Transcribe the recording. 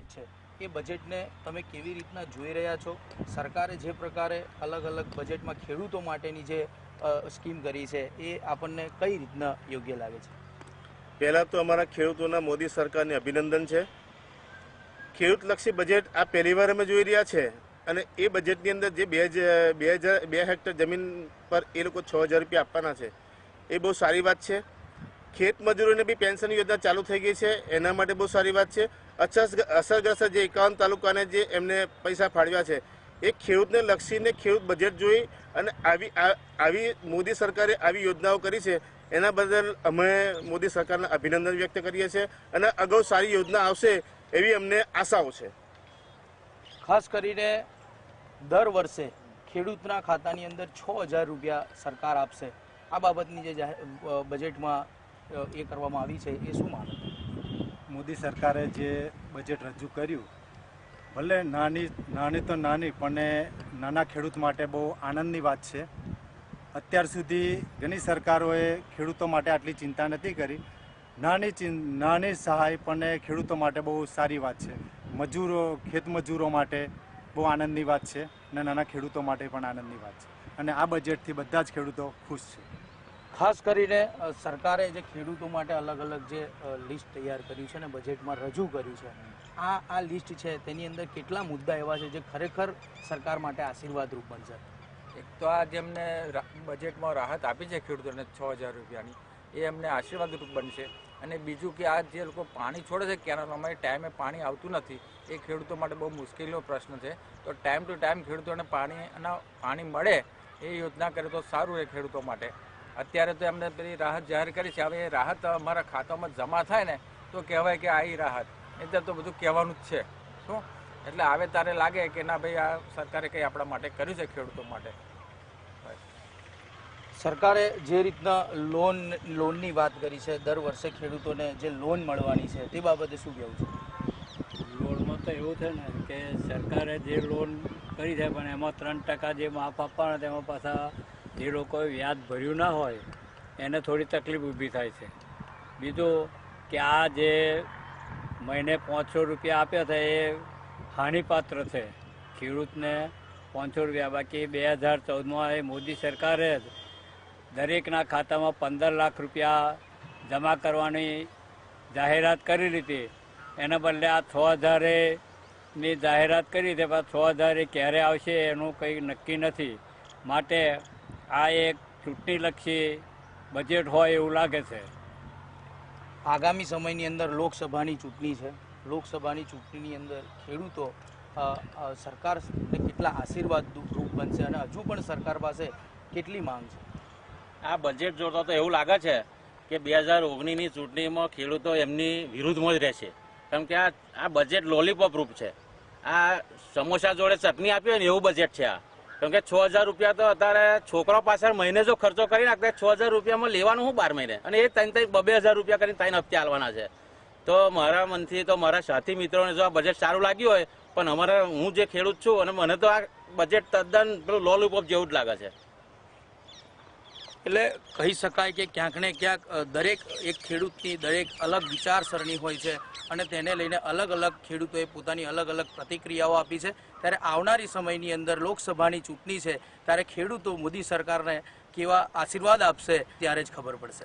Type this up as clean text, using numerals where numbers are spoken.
Budget છે એ બજેટને તમે કેવી રીતના જોઈ રહ્યા છો? સરકારે જે પ્રકારે અલગ અલગ બજેટમાં ખેડૂતો માટેની જે સ્કીમ કરી છે એ આપણને કઈ રીતના યોગ્ય લાગે છે? પહેલાં તો અમારા ખેડૂતોના મોદી સરકારને અભિનંદન છે. ખેડૂતલક્ષી બજેટ આ પહેલી વાર અમે જોઈ રહ્યા છે અને એ બજેટની અંદર જે 2 હેક્ટર જમીન પર એ લોકો 6,000 રૂપિયા આપવાના છે એ બહુ સારી વાત છે. ખેત મજૂરોને બી પેન્શન યોજના ચાલુ થઈ ગઈ છે, એના માટે બહુ સારી વાત છે. અસરગ્રસ્ત જે 51 તાલુકાને જે એમને પૈસા ફાળવ્યા છે એ ખેડૂતને લક્ષીને ખેડૂત બજેટ જોઈ અને આવી મોદી સરકારે આવી યોજનાઓ કરી છે એના બદલ અમે મોદી સરકારને અભિનંદન વ્યક્ત કરીએ છીએ અને અગાઉ સારી યોજના આવશે એવી અમને આશાઓ છે. ખાસ કરીને દર વર્ષે ખેડૂતના ખાતાની અંદર 6,000 રૂપિયા સરકાર આપશે. આ બાબતની જે બજેટમાં એ કરવામાં આવી છે એ શું માનો? મોદી સરકારે જે બજેટ રજૂ કર્યું ભલે નાની તો નાની પણ નાના ખેડૂત માટે બહુ આનંદની વાત છે. અત્યાર સુધી ઘણી સરકારોએ ખેડૂતો માટે આટલી ચિંતા નથી કરી. નાની સહાય પણ ખેડૂતો માટે બહુ સારી વાત છે. ખેત મજૂરો માટે બહુ આનંદની વાત છે અને નાના ખેડૂતો માટે પણ આનંદની વાત છે અને આ બજેટથી બધા જ ખેડૂતો ખુશ છે. ખાસ કરીને સરકારે જે ખેડૂતો માટે અલગ અલગ જે લિસ્ટ તૈયાર કર્યું છે અને બજેટમાં રજૂ કર્યું છે, આ લિસ્ટ છે તેની અંદર કેટલા મુદ્દા એવા છે જે ખરેખર સરકાર માટે આશીર્વાદરૂપ બનશે? એક તો આ જેમને બજેટમાં રાહત આપી છે ખેડૂતોને 6,000 રૂપિયાની, એ એમને આશીર્વાદરૂપ બનશે. અને બીજું કે આ જે લોકો પાણી છોડે છે કેનાલોમાં, ટાઈમે પાણી આવતું નથી, એ ખેડૂતો માટે બહુ મુશ્કેલીનો પ્રશ્ન છે. તો ટાઈમ ટુ ટાઈમ ખેડૂતોને પાણી મળે એ યોજના કરે તો સારું રહે ખેડૂતો માટે. અત્યારે તો એમને પેલી રાહત જાહેર કરી છે, હવે એ રાહત અમારા ખાતામાં જમા થાય ને તો કહેવાય કે આ રાહત, એટલે તો બધું કહેવાનું જ છે શું. એટલે આવે તારે લાગે કે ના ભાઈ આ સરકારે કંઈ આપણા માટે કર્યું છે ખેડૂતો માટે. સરકારે જે રીતના લોનની વાત કરી છે, દર વર્ષે ખેડૂતોને જે લોન મળવાની છે તે બાબતે શું કહેવું છે? લોનમાં તો એવું છે ને કે સરકારે જે લોન કરી છે પણ એમાં 3% જે માફ આપવાના તેમાં પાછા જે લોકોએ વ્યાજ ભર્યું ના હોય એને થોડી તકલીફ ઊભી થાય છે. બીજું કે આ જે મહિને 500 રૂપિયા આપ્યા હતા એ હાનિપાત્ર છે ખેડૂતને 500 રૂપિયા. બાકી 2014માં એ મોદી સરકારે દરેકના ખાતામાં 15 લાખ રૂપિયા જમા કરવાની જાહેરાત કરી હતી. એના બદલે આ 6,000ની જાહેરાત કરી હતી, પણ 6,000 ક્યારે આવશે એનું કંઈ નક્કી નથી. માટે આ એક ચૂંટણીલક્ષી બજેટ હોય એવું લાગે છે. આગામી સમયની અંદર લોકસભાની ચૂંટણી છે. લોકસભાની ચૂંટણીની અંદર ખેડૂતો સરકારને કેટલા આશીર્વાદ રૂપ બનશે અને હજુ પણ સરકાર પાસે કેટલી માંગ છે? આ બજેટ જોતા તો એવું લાગે છે કે 2019ની ચૂંટણીમાં ખેડૂતો એમની વિરુદ્ધમાં જ રહેશે. કેમ કે આ બજેટ લોલીપોપ રૂપ છે. આ સમોસા જોડે ચટણી આપી હોય ને એવું બજેટ છે આ. કેમ કે 6,000 રૂપિયા તો અત્યારે છોકરા પાછળ મહિને જો ખર્ચો કરી નાખતા 6,000 રૂપિયામાં લેવાનું હું 12 મહિને, અને એ 2,000 રૂપિયા કરીને 3 હપ્તે આલવાના છે. તો મારા મનથી તો મારા સાથી મિત્રોને જો આ બજેટ સારું લાગ્યું હોય, પણ હું જે ખેડૂત છું અને મને તો આ બજેટ તદ્દન પેલું લોલીપોપ જેવું જ લાગે છે. એટલે કહી શકાય કે ક્યાંક ને ક્યાંક દરેક એક ખેડૂતની દરેક અલગ વિચારસરણી હોય છે અને તેને લઈને અલગ અલગ ખેડૂતોએ પોતાની અલગ અલગ પ્રતિક્રિયાઓ આપી છે. ત્યારે આવનારી સમયની અંદર લોકસભાની ચૂંટણી છે ત્યારે ખેડૂતો મોદી સરકારને કેવા આશીર્વાદ આપશે ત્યારે જ ખબર પડશે.